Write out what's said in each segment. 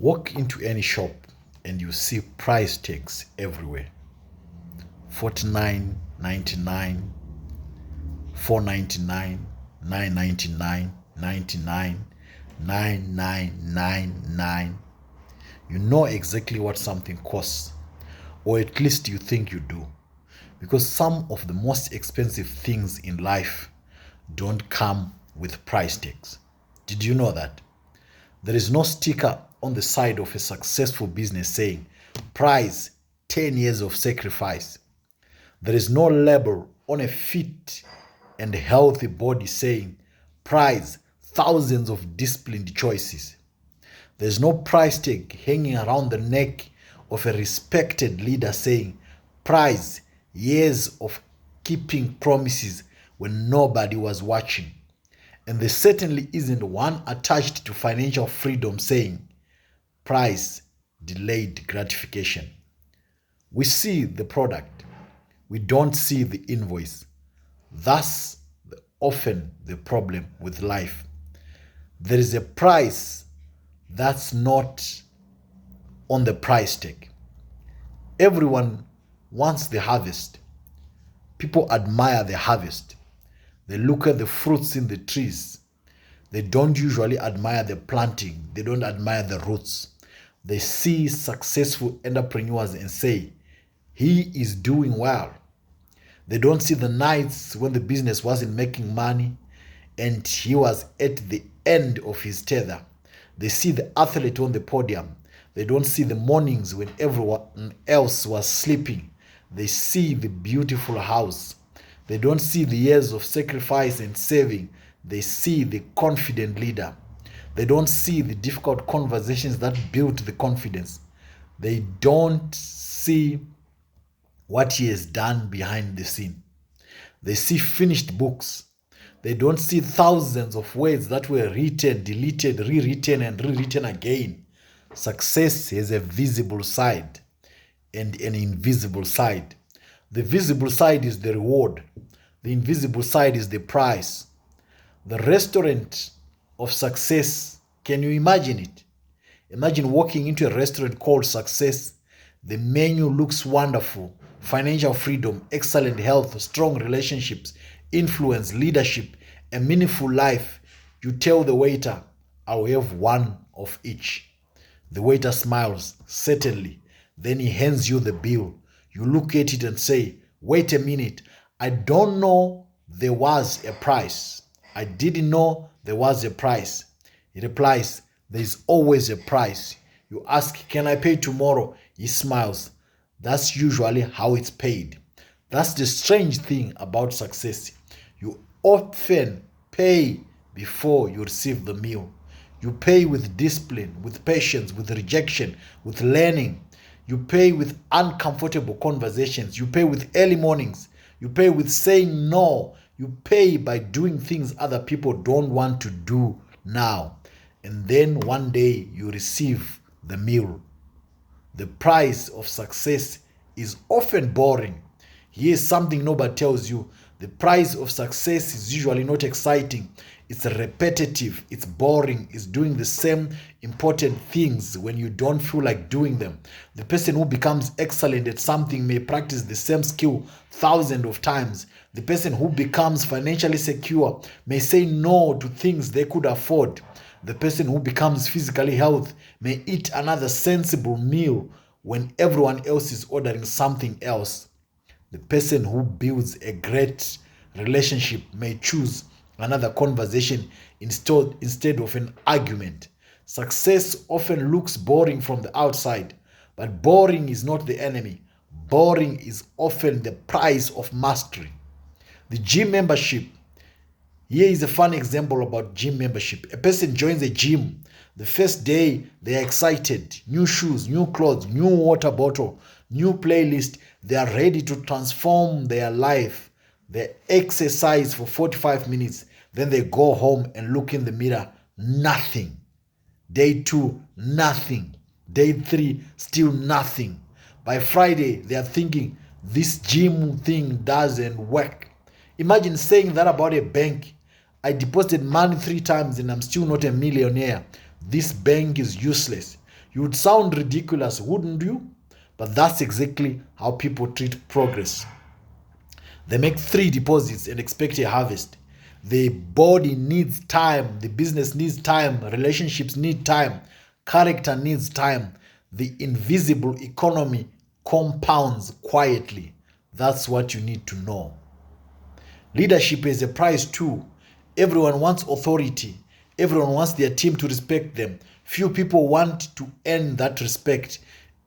Walk into any shop and you see price tags everywhere. 49.99, 4.99, 9.99, 99, 9,999. You know exactly what something costs, or at least you think you do, because some of the most expensive things in life don't come with price tags. Did you know that? There is no sticker on the side of a successful business saying, price 10 years of sacrifice. There is no label on a fit and healthy body saying, price thousands of disciplined choices. There's no price tag hanging around the neck of a respected leader saying, price years of keeping promises when nobody was watching. And there certainly isn't one attached to financial freedom saying, price delayed gratification. We see the product, we don't see the invoice. Thus, often the problem with life. There is a price that's not on the price tag. Everyone wants the harvest. People admire the harvest. They look at the fruits in the trees. They don't usually admire the planting. They don't admire the roots. They see successful entrepreneurs and say, he is doing well. They don't see the nights when the business wasn't making money and he was at the end of his tether. They see the athlete on the podium. They don't see the mornings when everyone else was sleeping. They see the beautiful house. They don't see the years of sacrifice and saving. They see the confident leader. They don't see the difficult conversations that built the confidence. They don't see what he has done behind the scene. They see finished books. They don't see thousands of words that were written, deleted, rewritten, and rewritten again. Success has a visible side and an invisible side. The visible side is the reward. The invisible side is the price. The restaurant of success, can you imagine it? Imagine walking into a restaurant called Success. The menu looks wonderful. Financial freedom, excellent health, strong relationships, influence, leadership, a meaningful life. You tell the waiter, I'll have one of each. The waiter smiles, certainly. Then he hands you the bill. You look at it and say, wait a minute, I don't know there was a price. I didn't know there was a price. He replies, there is always a price. You ask, can I pay tomorrow? He smiles. That's usually how it's paid. That's the strange thing about success. You often pay before you receive the meal. You pay with discipline, with patience, with rejection, with learning. You pay with uncomfortable conversations. You pay with early mornings. You pay with saying no. You pay by doing things other people don't want to do now. And then one day you receive the meal. The price of success is often boring. Here's something nobody tells you. The price of success is usually not exciting. It's repetitive. It's boring. It's doing the same important things when you don't feel like doing them. The person who becomes excellent at something may practice the same skill thousands of times. The person who becomes financially secure may say no to things they could afford. The person who becomes physically healthy may eat another sensible meal when everyone else is ordering something else. The person who builds a great relationship may choose another conversation instead of an argument. Success often looks boring from the outside, but boring is not the enemy. Boring is often the price of mastery. The gym membership. Here is a fun example about gym membership. A person joins a gym. The first day, they are excited. New shoes, new clothes, new water bottle, new playlist. They are ready to transform their life. They exercise for 45 minutes. Then they go home and look in the mirror. Nothing. Day 2, nothing. Day 3, still nothing. By Friday, they are thinking, this gym thing doesn't work. Imagine saying that about a bank. I deposited money 3 times and I'm still not a millionaire. This bank is useless. You would sound ridiculous, wouldn't you? But that's exactly how people treat progress. They make 3 deposits and expect a harvest. The body needs time, the business needs time, relationships need time, character needs time. The invisible economy compounds quietly. That's what you need to know. Leadership is a prize too. Everyone wants authority. Everyone wants their team to respect them. Few people want to earn that respect.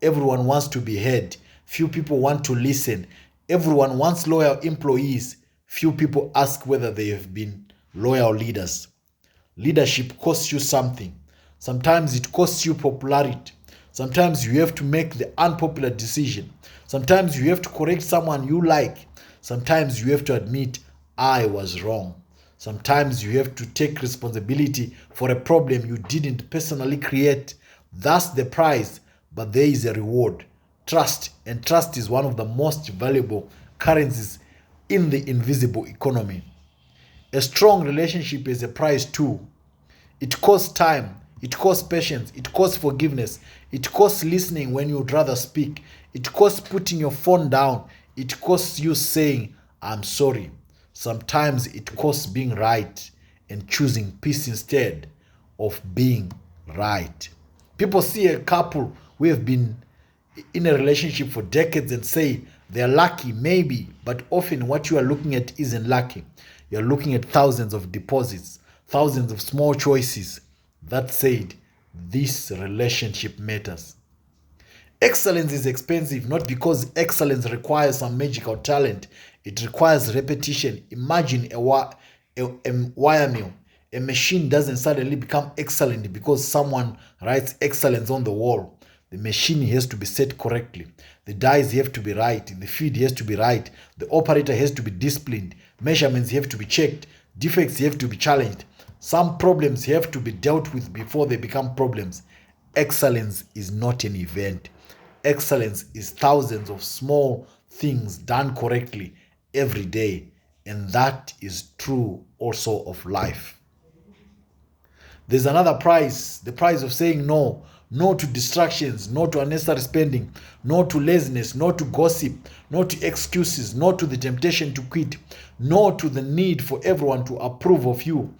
Everyone wants to be heard. Few people want to listen. Everyone wants loyal employees. Few people ask whether they have been loyal leaders. Leadership costs you something. Sometimes it costs you popularity. Sometimes you have to make the unpopular decision. Sometimes you have to correct someone you like. Sometimes you have to admit, I was wrong. Sometimes you have to take responsibility for a problem you didn't personally create. That's the price, but there is a reward. Trust, and trust is one of the most valuable currencies in the invisible economy. A strong relationship is a price too. It costs time, it costs patience, it costs forgiveness, it costs listening when you'd rather speak, it costs putting your phone down, it costs you saying, I'm sorry. Sometimes it costs being right and choosing peace instead of being right. People see a couple who have been in a relationship for decades and say they're lucky, maybe, but often what you are looking at isn't lucky. You're looking at thousands of deposits, thousands of small choices that said this relationship matters. Excellence is expensive not because excellence requires some magical talent. It requires repetition. Imagine a wire mill. A machine doesn't suddenly become excellent because someone writes excellence on the wall. The machine has to be set correctly. The dies have to be right. The feed has to be right. The operator has to be disciplined. Measurements have to be checked. Defects have to be challenged. Some problems have to be dealt with before they become problems. Excellence is not an event. Excellence is thousands of small things done correctly every day. And that is true also of life. There's another price, the price of saying no. No to distractions, no to unnecessary spending, no to laziness, no to gossip, no to excuses, no to the temptation to quit, no to the need for everyone to approve of you.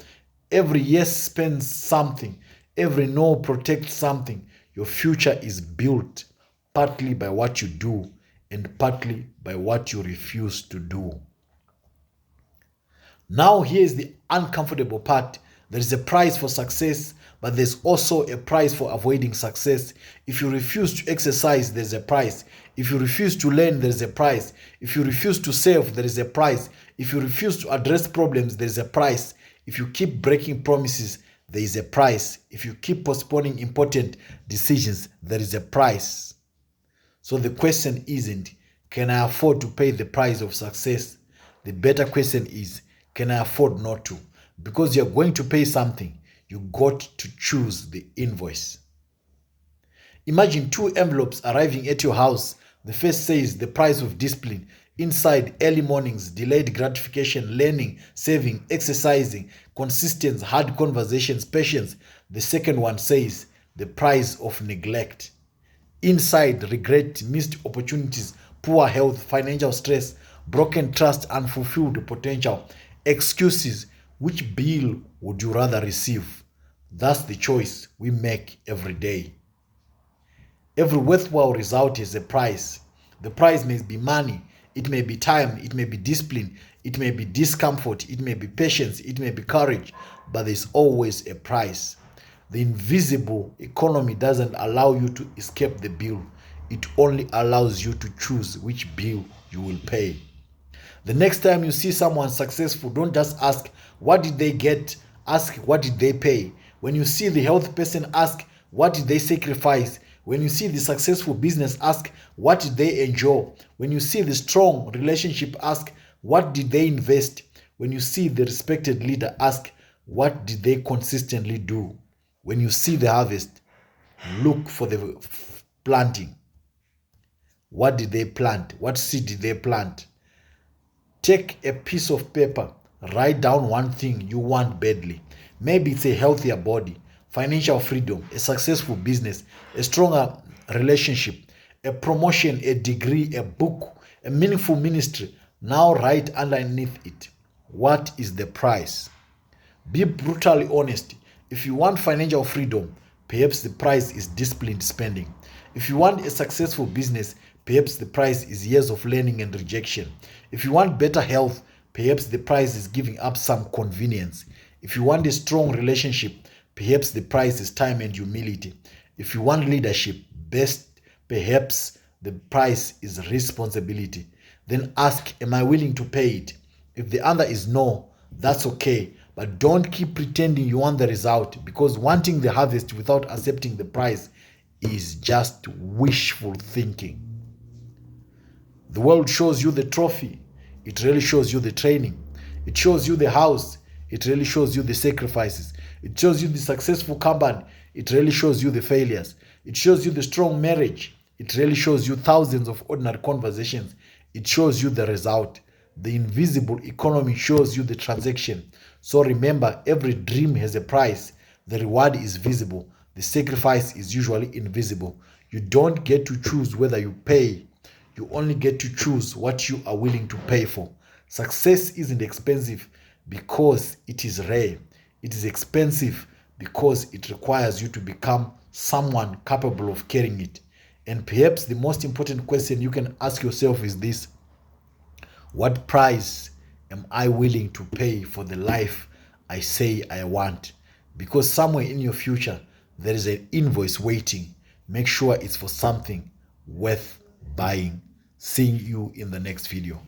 Every yes spends something, every no protects something. Your future is built partly by what you do and partly by what you refuse to do. Now, here's the uncomfortable part. There is a price for success, but there's also a price for avoiding success. If you refuse to exercise, there's a price. If you refuse to learn, there's a price. If you refuse to serve, there is a price. If you refuse to address problems, there is a price. If you keep breaking promises, there is a price. If you keep postponing important decisions, there is a price. So the question isn't, can I afford to pay the price of success? The better question is, can I afford not to? Because you're going to pay something, you got to choose the invoice. Imagine 2 envelopes arriving at your house. The first says the price of discipline. Inside, early mornings, delayed gratification, learning, saving, exercising, consistent, hard conversations, patience. The second one says the price of neglect. Inside, regret, missed opportunities, poor health, financial stress, broken trust, unfulfilled potential, excuses. Which bill would you rather receive? That's the choice we make every day. Every worthwhile result is a price. The price may be money, it may be time, it may be discipline, it may be discomfort, it may be patience, it may be courage, but there's always a price. The invisible economy doesn't allow you to escape the bill. It only allows you to choose which bill you will pay. The next time you see someone successful, don't just ask, what did they get? Ask, what did they pay? When you see the health person, ask, what did they sacrifice? When you see the successful business, ask, what did they enjoy? When you see the strong relationship, ask, what did they invest? When you see the respected leader, ask, what did they consistently do? When you see the harvest, look for the planting. What did they plant? What seed did they plant? Take a piece of paper, write down one thing you want badly. Maybe it's a healthier body, financial freedom, a successful business, a stronger relationship, a promotion, a degree, a book, a meaningful ministry. Now write underneath it, what is the price? Be brutally honest. If you want financial freedom, perhaps the price is disciplined spending. If you want a successful business, perhaps the price is years of learning and rejection. If you want better health, perhaps the price is giving up some convenience. If you want a strong relationship, perhaps the price is time and humility. If you want leadership, perhaps the price is responsibility. Then ask, am I willing to pay it? If the answer is no, that's okay. But don't keep pretending you want the result, because wanting the harvest without accepting the price is just wishful thinking. The world shows you the trophy. It really shows you the training. It shows you the house. It really shows you the sacrifices. It shows you the successful company. It really shows you the failures. It shows you the strong marriage. It really shows you thousands of ordinary conversations. It shows you the result. The invisible economy shows you the transaction. So remember, every dream has a price. The reward is visible. The sacrifice is usually invisible. You don't get to choose whether you pay. You only get to choose what you are willing to pay for. Success isn't expensive because it is rare. It is expensive because it requires you to become someone capable of carrying it. And perhaps the most important question you can ask yourself is this: what price am I willing to pay for the life I say I want? Because somewhere in your future, there is an invoice waiting. Make sure it's for something worth buying. Seeing you in the next video.